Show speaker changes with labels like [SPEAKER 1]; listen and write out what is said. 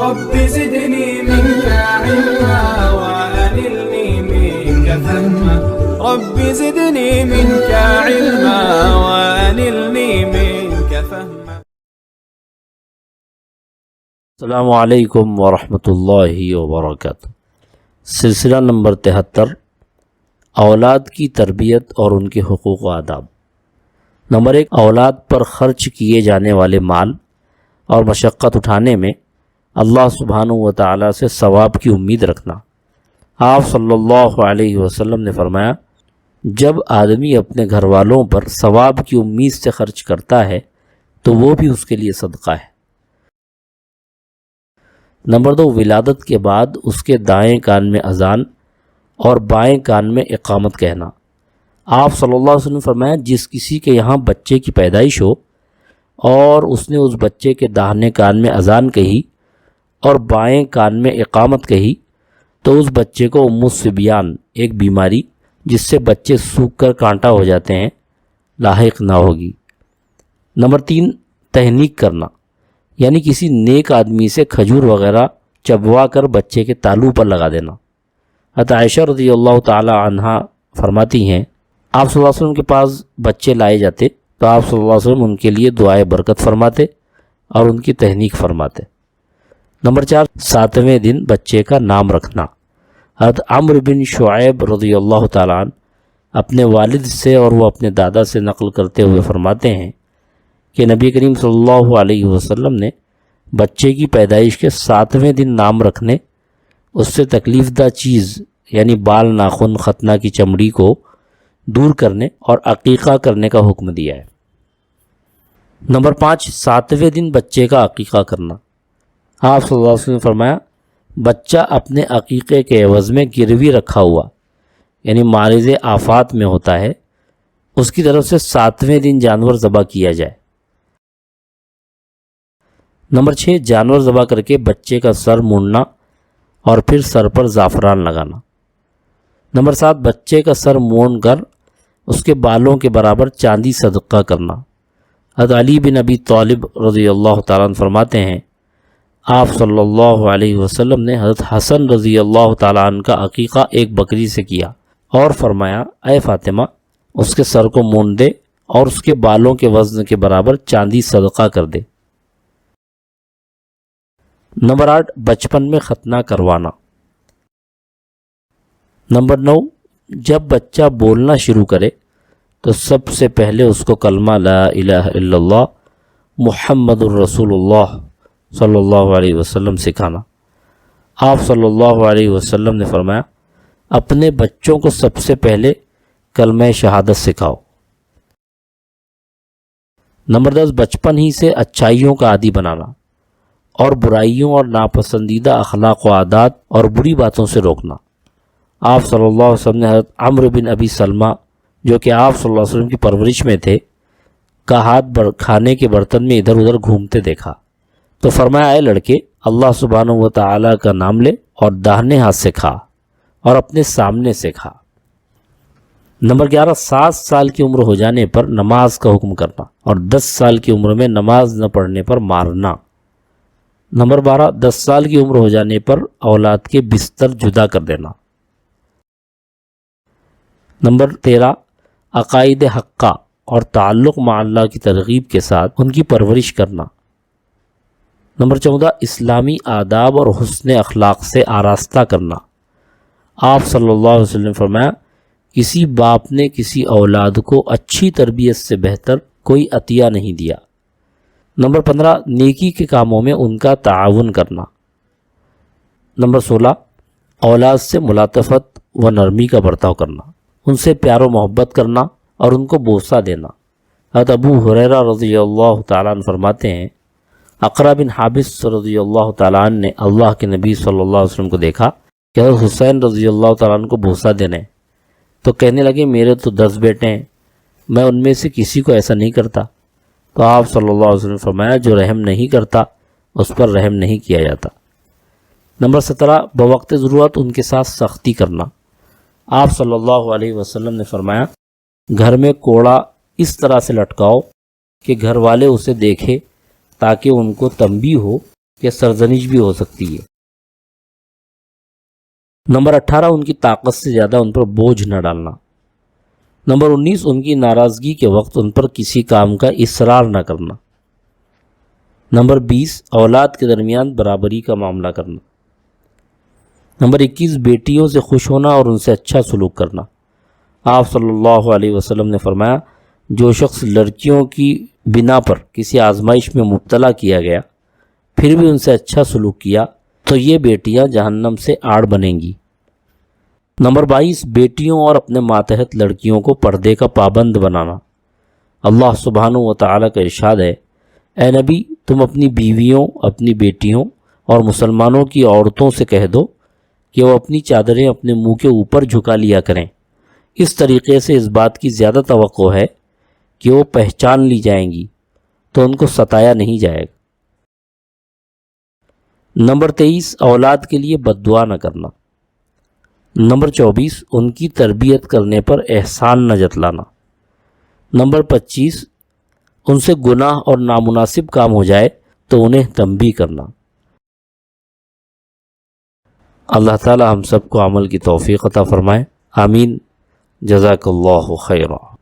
[SPEAKER 1] رب زدني منك علما وأنلني منك فهما رب زدني منك علما وأنلني منك فهما.
[SPEAKER 2] السلام علیکم ورحمۃ اللہ وبرکاتہ. سلسلہ نمبر 73، اولاد کی تربیت اور ان کے حقوق و آداب. نمبر 1، اولاد پر خرچ کیے جانے والے مال اور مشقت اٹھانے میں اللہ سبحانہ و تعالیٰ سے ثواب کی امید رکھنا. آپ صلی اللہ علیہ وسلم نے فرمایا، جب آدمی اپنے گھر والوں پر ثواب کی امید سے خرچ کرتا ہے تو وہ بھی اس کے لیے صدقہ ہے. نمبر 2، ولادت کے بعد اس کے دائیں کان میں اذان اور بائیں کان میں اقامت کہنا. آپ صلی اللہ علیہ وسلم نے فرمایا، جس کسی کے یہاں بچے کی پیدائش ہو اور اس نے اس بچے کے داہنے کان میں اذان کہی اور بائیں کان میں اقامت کہی تو اس بچے کو ام الصبیان، ایک بیماری جس سے بچے سوکھ کر کانٹا ہو جاتے ہیں، لاحق نہ ہوگی. نمبر 3، تہنیک کرنا، یعنی کسی نیک آدمی سے کھجور وغیرہ چبوا کر بچے کے تالو پر لگا دینا. حضرت عائشہ رضی اللہ تعالی عنہا فرماتی ہیں، آپ صلی اللہ علیہ وسلم کے پاس بچے لائے جاتے تو آپ صلی اللہ علیہ وسلم ان کے لیے دعائے برکت فرماتے اور ان کی تہنیک فرماتے. نمبر 4، 7ویں دن بچے کا نام رکھنا. حضرت عمرو بن شعیب رضی اللہ تعالیٰ عنہ اپنے والد سے اور وہ اپنے دادا سے نقل کرتے ہوئے فرماتے ہیں کہ نبی کریم صلی اللہ علیہ وسلم نے بچے کی پیدائش کے 7ویں دن نام رکھنے، اس سے تکلیف دہ چیز یعنی بال، ناخن، ختنہ کی چمڑی کو دور کرنے اور عقیقہ کرنے کا حکم دیا ہے. نمبر 5، 7ویں دن بچے کا عقیقہ کرنا. آپ صلی اللہ علیہ وسلم نے فرمایا، بچہ اپنے عقیقے کے عوض میں گروی رکھا ہوا یعنی معرض آفات میں ہوتا ہے، اس کی طرف سے 7ویں دن جانور ذبح کیا جائے. نمبر 6، جانور ذبح کر کے بچے کا سر مونڈنا اور پھر سر پر زعفران لگانا. نمبر 7، بچے کا سر مونڈ کر اس کے بالوں کے برابر چاندی صدقہ کرنا. حضرت علی بن ابی طالب رضی اللہ تعالیٰ عنہ فرماتے ہیں، آپ صلی اللہ علیہ وسلم نے حضرت حسن رضی اللہ تعالیٰ عنہ کا عقیقہ ایک بکری سے کیا اور فرمایا، اے فاطمہ، اس کے سر کو مونڈ دے اور اس کے بالوں کے وزن کے برابر چاندی صدقہ کر دے. نمبر 8، بچپن میں ختنہ کروانا. نمبر 9، جب بچہ بولنا شروع کرے تو سب سے پہلے اس کو کلمہ لا الہ الا اللہ محمد الرسول اللہ صلی اللہ علیہ وسلم سکھانا. آپ صلی اللہ علیہ وسلم نے فرمایا، اپنے بچوں کو سب سے پہلے کلمہ شہادت سکھاؤ. نمبر 10، بچپن ہی سے اچھائیوں کا عادی بنانا اور برائیوں اور ناپسندیدہ اخلاق و عادات اور بری باتوں سے روکنا. آپ صلی اللہ علیہ وسلم نے حضرت عمرو بن ابی سلمہ، جو کہ آپ صلی اللہ علیہ وسلم کی پرورش میں تھے، کا ہاتھ کھانے کے برتن میں ادھر ادھر گھومتے دیکھا تو فرمایا، اے لڑکے، اللہ سبحانہ و تعالیٰ کا نام لے اور داہنے ہاتھ سے کھا اور اپنے سامنے سے کھا. نمبر 11، 7 سال کی عمر ہو جانے پر نماز کا حکم کرنا اور 10 سال کی عمر میں نماز نہ پڑھنے پر مارنا. نمبر 12، 10 سال کی عمر ہو جانے پر اولاد کے بستر جدا کر دینا. نمبر 13، عقائد حقہ اور تعلق مع اللہ کی ترغیب کے ساتھ ان کی پرورش کرنا. نمبر 14، اسلامی آداب اور حسن اخلاق سے آراستہ کرنا. آپ صلی اللہ علیہ وسلم نے فرمایا، کسی باپ نے کسی اولاد کو اچھی تربیت سے بہتر کوئی عطیہ نہیں دیا. نمبر 15، نیکی کے کاموں میں ان کا تعاون کرنا. نمبر 16، اولاد سے ملاطفت و نرمی کا برتاؤ کرنا، ان سے پیار و محبت کرنا اور ان کو بوسہ دینا. حضرت ابو ہریرہ رضی اللہ تعالیٰ عنہ فرماتے ہیں، اقرا بن حابس رضی اللہ تعالیٰ عنہ نے اللہ کے نبی صلی اللہ علیہ وسلم کو دیکھا کہ حضرت حسین رضی اللہ تعالیٰ عنہ کو بوسہ دینے، تو کہنے لگے، میرے تو 10 بیٹے ہیں، میں ان میں سے کسی کو ایسا نہیں کرتا. تو آپ صلی اللہ علیہ وسلم نے فرمایا، جو رحم نہیں کرتا اس پر رحم نہیں کیا جاتا. نمبر 17، بوقت ضرورت ان کے ساتھ سختی کرنا. آپ صلی اللہ علیہ وسلم نے فرمایا، گھر میں کوڑا اس طرح سے لٹکاؤ کہ گھر والے اسے دیکھیں تاکہ ان کو تنبیہ ہو کہ سرزنش بھی ہو سکتی ہے۔ نمبر 18 ان کی طاقت سے زیادہ ان پر بوجھ نہ ڈالنا۔ نمبر 19 ان کی ناراضگی کے وقت ان پر کسی کام کا اصرار نہ کرنا۔ نمبر 20 اولاد کے درمیان برابری کا معاملہ کرنا۔ نمبر 21 بیٹیوں سے خوش ہونا اور ان سے اچھا سلوک کرنا۔ آپ صلی اللہ علیہ وسلم نے فرمایا جو شخص لڑکیوں کی بنا پر کسی آزمائش میں مبتلا کیا گیا پھر بھی ان سے اچھا سلوک کیا تو یہ بیٹیاں جہنم سے آڑ بنیں گی۔ نمبر 22 بیٹیوں اور اپنے ماتحت لڑکیوں کو پردے کا پابند بنانا۔ اللہ سبحانہ و تعالیٰ کا ارشاد ہے اے نبی تم اپنی بیویوں، اپنی بیٹیوں اور مسلمانوں کی عورتوں سے کہہ دو کہ وہ اپنی چادریں اپنے منہ کے اوپر جھکا لیا کریں۔ اس طریقے سے اس بات کی زیادہ توقع ہے کہ وہ پہچان لی جائیں گی تو ان کو ستایا نہیں جائے گا۔ نمبر 23 اولاد کے لیے بد دعا نہ کرنا۔ نمبر 24 ان کی تربیت کرنے پر احسان نہ جتلانا۔ نمبر 25 ان سے گناہ اور نامناسب کام ہو جائے تو انہیں تنبیہ کرنا۔ اللہ تعالی ہم سب کو عمل کی توفیق عطا فرمائے، آمین۔ جزاک اللہ خیرا۔